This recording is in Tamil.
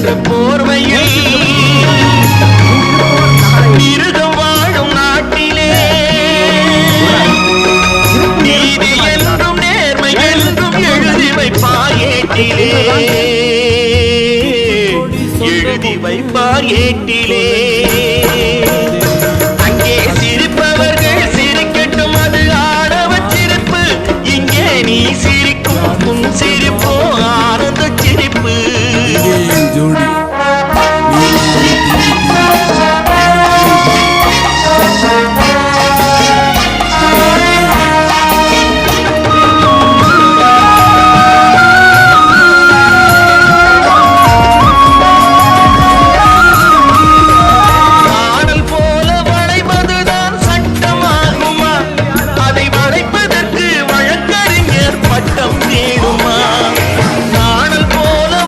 என்ற போர்வையில் மிருகம் வாழும் நாட்டிலே நீதி என்றும் நேர்மை என்றும் எழுதி வைப்பார் ஏட்டிலே, எழுதி வைப்பார் ஏட்டிலே.